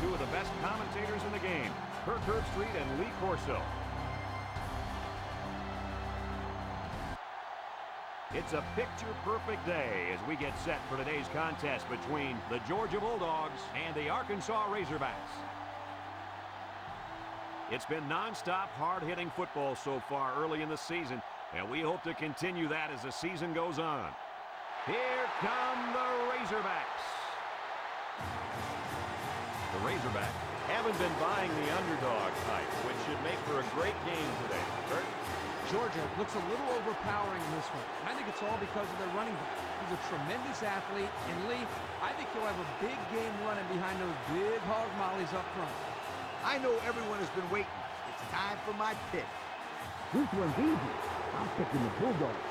two of the best commentators in the game, Kirk Herbstreit and Lee Corso. It's a picture-perfect day as we get set for today's contest between the Georgia Bulldogs and the Arkansas Razorbacks. It's been non-stop, hard-hitting football so far early in the season, and we hope to continue that as the season goes on. Here come the Razorbacks. The Razorbacks haven't been buying the underdog type, which should make for a great game today. Kurt? Georgia looks a little overpowering in this one. I think it's all because of their running back. He's a tremendous athlete, and Lee, I think he'll have a big game running behind those big hog mollies up front. I know everyone has been waiting. It's time for my pick. This one's easy. I'm picking the Bulldogs.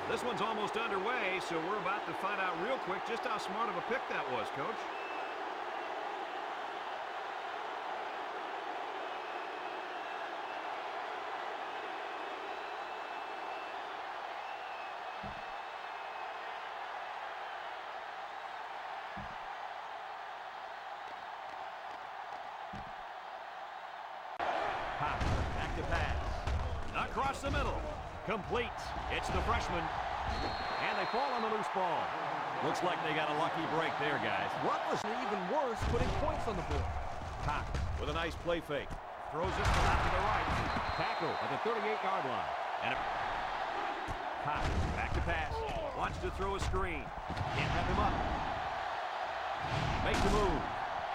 This one's almost underway, so we're about to find out real quick just how smart of a pick that was, Coach. Back to pass. Across the middle. Complete. It's the freshman. And they fall on the loose ball. Looks like they got a lucky break there, guys. What was even worse, putting points on the board. Cox with a nice play fake. Throws this one out to the right. Tackle at the 38-yard line. And Cox back to pass. Wants to throw a screen. Can't have him up. Makes the move.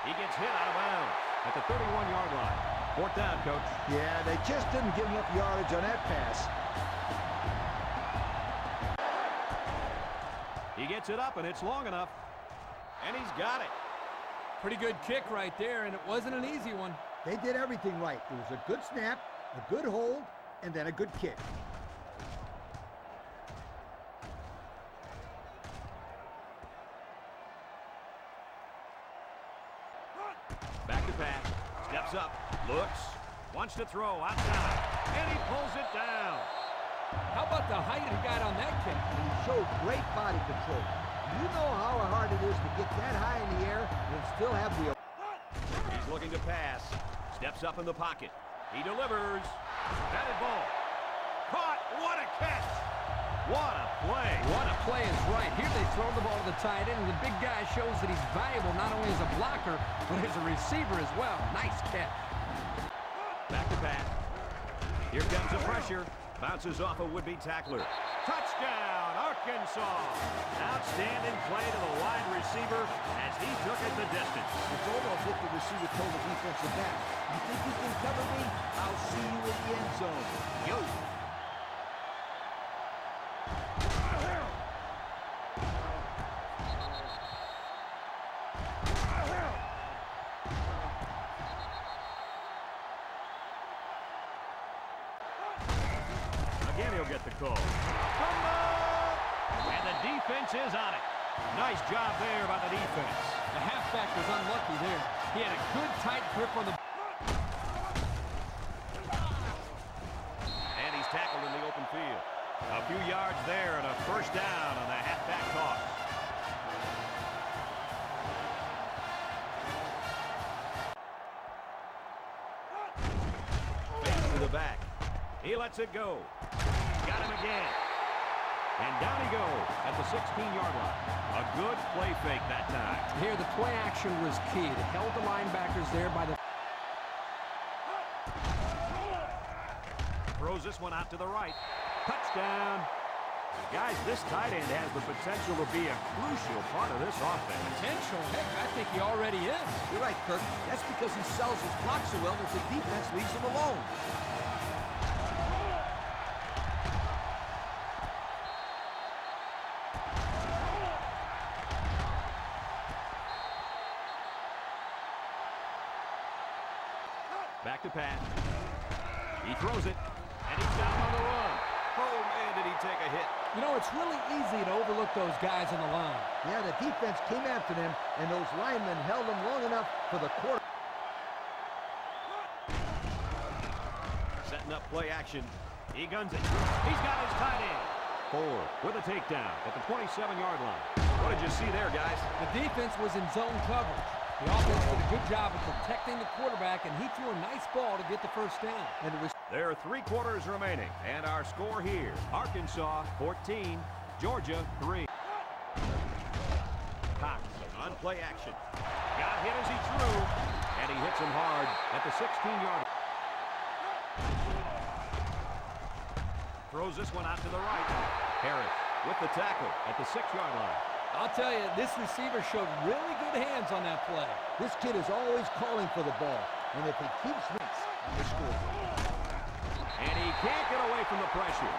He gets hit out of bounds at the 31-yard line. Fourth down, Coach. Yeah, they just didn't give enough yardage on that pass. He gets it up, and it's long enough. And he's got it. Pretty good kick right there, and it wasn't an easy one. They did everything right. It was a good snap, a good hold, and then a good kick. Back to pass. Steps up. Looks. Wants to throw outside. And he pulls it down. How about the height he got on that kick? He showed great body control. You know how hard it is to get that high in the air and still have the... He's looking to pass. Steps up in the pocket. He delivers. Batted ball. Caught. What a catch. What a play. What a play is right. Here they throw the ball to the tight end, and the big guy shows that he's valuable not only as a blocker, but as a receiver as well. Nice catch. Back to pass. Here comes the pressure. Bounces off a would-be tackler. Touchdown, Arkansas. Outstanding play to the wide receiver as he took it the distance. It's almost if the receiver told the defensive back, you think you can cover me? I'll see you in the end zone. Yo. Again, he'll get the call. And the defense is on it. Nice job there by the defense. The halfback was unlucky there. He had a good tight grip on the... And he's tackled in the open field. A few yards there and a first down on the halfback toss. Fake to the back. He lets it go. Got him again. And down he goes at the 16-yard line. A good play fake that time. Here, the play action was key. It held the linebackers there by the... Throws this one out to the right. Touchdown. Guys, this tight end has the potential to be a crucial part of this offense. Potential? Heck, I think he already is. You're right, Kirk. That's because he sells his block so well that the defense leaves him alone. Back to pass. He throws it, and he's down on the run. Oh, man, did he take a hit. You know, it's really easy to overlook those guys on the line. Yeah, the defense came after them, and those linemen held them long enough for the quarter. Setting up play action. He guns it. He's got his tight end. Ford with a takedown at the 27-yard line. What did you see there, guys? The defense was in zone coverage. The offense did a good job of protecting the quarterback, and he threw a nice ball to get the first down. And it was There are 3 quarters remaining, and our score here: Arkansas 14, Georgia 3. Cox on play action. Got hit as he threw, and he hits him hard at the 16-yard. Throws this one out to the right. Harris with the tackle at the 6-yard line. I'll tell you, this receiver showed really good hands on that play. this kid is always calling for the ball. And if he keeps this on the scoreboard. And he can't get away from the pressure.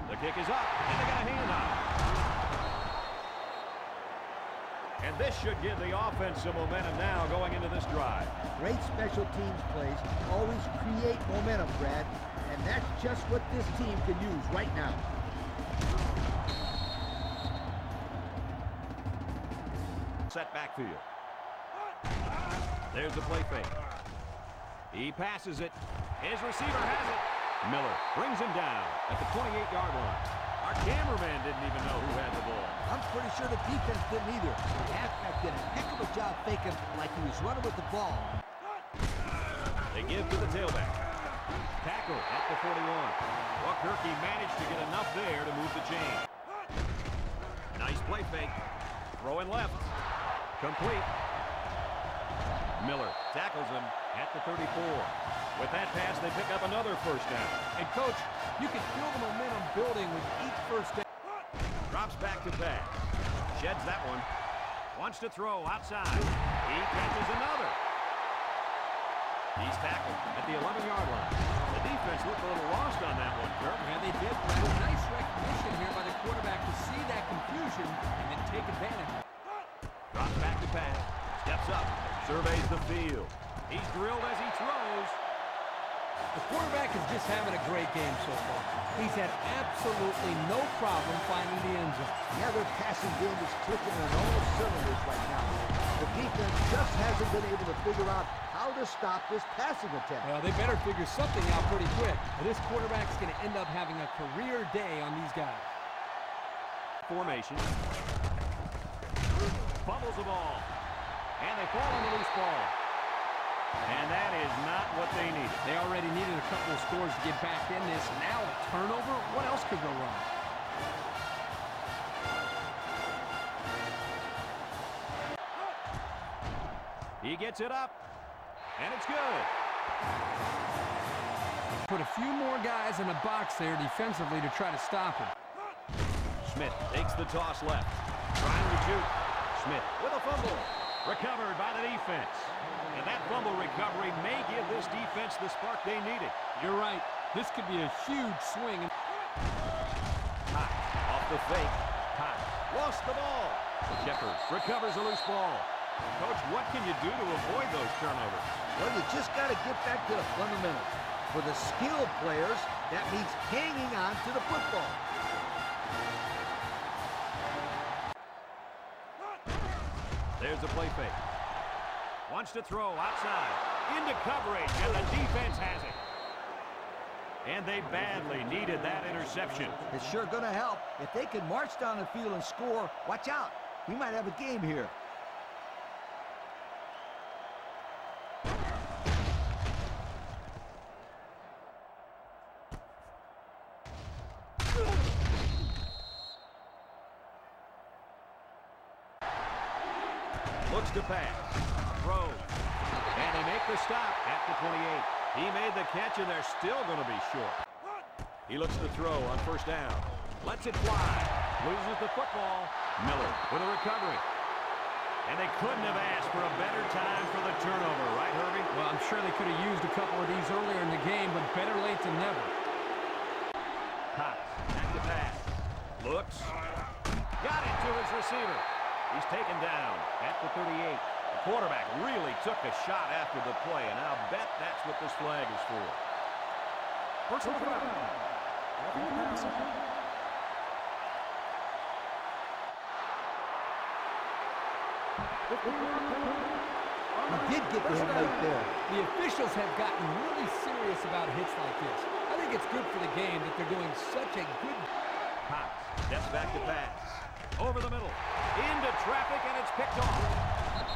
The kick is up, and they got a hand on it. And this should give the offense some momentum now going into this drive. Great special teams plays always create momentum, Brad. And that's just what this team can use right now. Set backfield. There's the play fake. He passes it. His receiver has it. Miller brings him down at the 28-yard line. Our cameraman didn't even know who had the ball. I'm pretty sure the defense didn't either. The halfback did a heck of a job faking like he was running with the ball. They give to the tailback. Tackle at the 41. Buckherky managed to get enough there to move the chain. Nice play fake. Throwing left. Complete. Miller tackles him at the 34. With that pass, they pick up another first down. And, Coach, you can feel the momentum building with each first down. Drops back to pass. Sheds that one. Wants to throw outside. He catches another. He's tackled at the 11-yard line. The defense looked a little lost on that one, Kirk. And they did. Nice recognition here by the quarterback to see that confusion and then take advantage. Drops back to pass. Steps up. Surveys the field. He's drilled as he throws. The quarterback is just having a great game so far. He's had absolutely no problem finding the end zone. Yeah, their passing game is clicking on all cylinders right now. The defense just hasn't been able to figure out how to stop this passing attack. Well, they better figure something out pretty quick. This quarterback's going to end up having a career day on these guys. Formation. Fumbles the ball. And they fall on the loose ball. And that is not what they needed. They already needed a couple of scores to get back in this. Now a turnover? What else could go wrong? He gets it up. And it's good. Put a few more guys in the box there defensively to try to stop him. Smith takes the toss left. Trying to shoot. Smith with a fumble. Recovered by the defense. And that fumble recovery may give this defense the spark they needed. You're right. This could be a huge swing. Cox off the fake. Cox lost the ball. Shepard recovers a loose ball. Coach, what can you do to avoid those turnovers? Well, you just got to get back to the fundamentals. For the skilled players, that means hanging on to the football. There's the play fake. Wants to throw outside. Into coverage, and the defense has it. And they badly needed that interception. It's sure going to help. If they can march down the field and score, watch out. We might have a game here. Looks to pass. Throws. And they make the stop at the 28. He made the catch, and they're still going to be short. He looks to throw on first down. Lets it fly. Loses the football. Miller with a recovery. And they couldn't have asked for a better time for the turnover, right, Herbie? Well, I'm sure they could have used a couple of these earlier in the game, but better late than never. Cox back to pass. Looks. Got it to his receiver. He's taken down at the 38. The quarterback really took a shot after the play, and I'll bet that's what this flag is for. Personal foul. He did get the hit right there. The officials have gotten really serious about hits like this. I think it's good for the game that they're doing such a good... Cox steps back to pass. Over the middle. Into traffic, and it's picked off.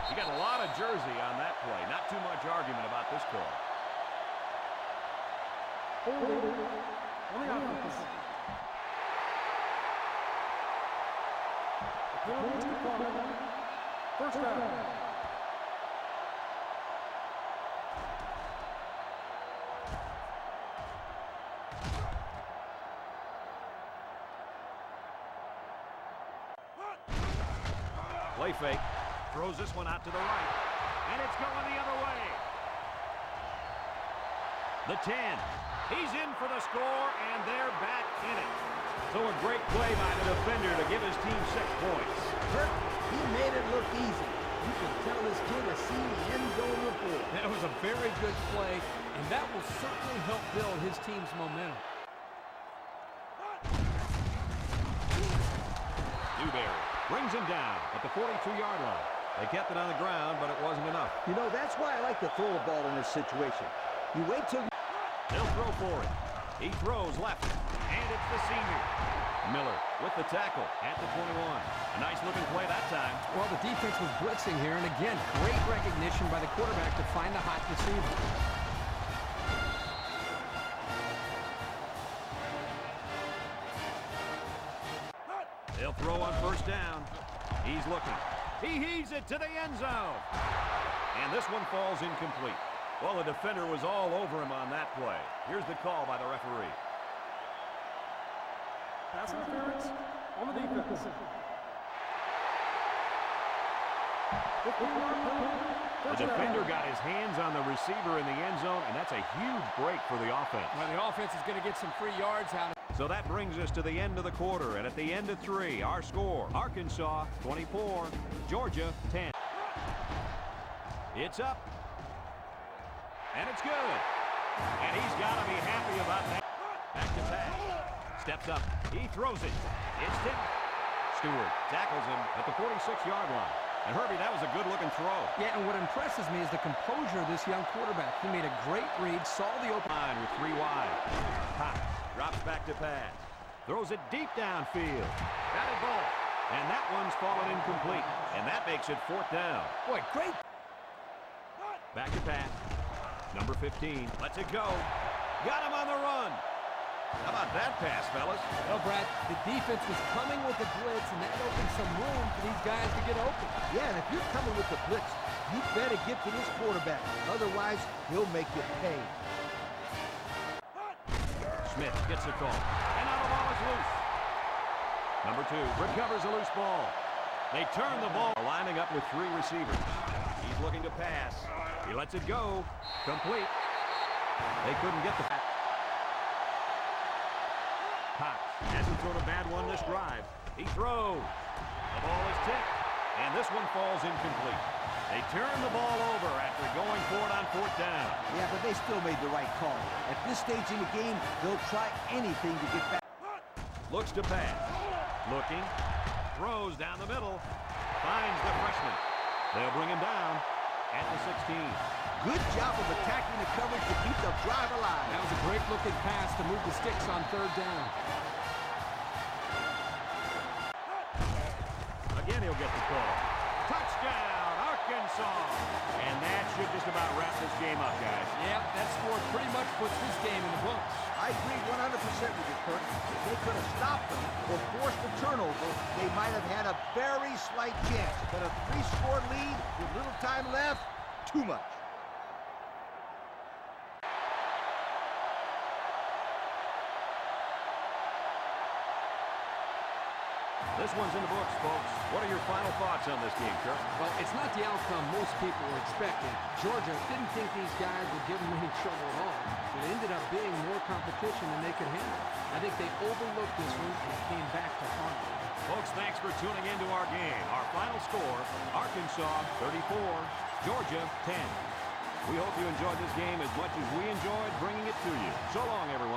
You got a lot of jersey on that play. Not too much argument about this call. First down. Play fake. Throws this one out to the right. And it's going the other way. The 10. He's in for the score, and they're back in it. So a great play by the defender to give his team 6 points. Kirk, he made it look easy. You can tell this kid has seen the end zone before. That was a very good play, and that will certainly help build his team's momentum. Dewberry brings him down at the 42-yard line. They kept it on the ground, but it wasn't enough. You know, that's why I like to throw a ball in this situation. You wait till... They'll throw for it. He throws left, and it's the senior. Miller with the tackle at the 21. A nice-looking play that time. Well, the defense was blitzing here, and again, great recognition by the quarterback to find the hot receiver. They'll throw on first down. He's looking. He heaves it to the end zone. And this one falls incomplete. Well, the defender was all over him on that play. Here's the call by the referee. Pass interference on the defense. The defender got his hands on the receiver in the end zone, and that's a huge break for the offense. Well, the offense is going to get some free yards out of it. So that brings us to the end of the quarter, and at the end of 3, our score, Arkansas 24, Georgia 10. It's up. And it's good. And he's got to be happy about that. Back to pass. Steps up. He throws it. It's tipped. Stewart tackles him at the 46-yard line. And Herbie, that was a good-looking throw. Yeah, and what impresses me is the composure of this young quarterback. He made a great read, saw the open Line with 3 wide. Cox drops back to pass. Throws it deep downfield. Batted ball. And that one's fallen incomplete. And that makes it 4th down. Boy, great. Back to pass. Number 15 lets it go. Got him on the run. How about that pass, fellas? Well, Brad, the defense was coming with the blitz, and that opened some room for these guys to get open. Yeah, and if you're coming with the blitz, you better get to this quarterback. Otherwise, he'll make you pay. Smith gets the call. And now the ball is loose. Number 2 recovers a loose ball. They turn the ball, lining up with 3 receivers. He's looking to pass. He lets it go. Complete. They couldn't get the... Cox hasn't thrown a bad one this drive. He throws. The ball is tipped. And this one falls incomplete. They turn the ball over after going for it on 4th down. Yeah, but they still made the right call. At this stage in the game, they'll try anything to get back. Looks to pass. Looking. Throws down the middle. Finds the freshman. They'll bring him down at the 16. Good job of attacking the coverage to keep the drive alive. That was a great-looking pass to move the sticks on 3rd down. Again, he'll get the call. Touchdown, Arkansas! And that should just about wrap this game up, guys. Yeah, that score pretty much puts this game in the books. I agree 100% with you, Kirk. If they could have stopped them or forced a turnover, they might have had a very slight chance. But a 3-score lead with little time left, too much. This one's in the books, folks. What are your final thoughts on this game, Kirk? Well, it's not the outcome most people were expecting. Georgia didn't think these guys would give them any trouble at all. It ended up being more competition than they could handle. I think they overlooked this one and came back to haunt them. Folks, thanks for tuning into our game. Our final score, Arkansas 34, Georgia 10. We hope you enjoyed this game as much as we enjoyed bringing it to you. So long, everyone.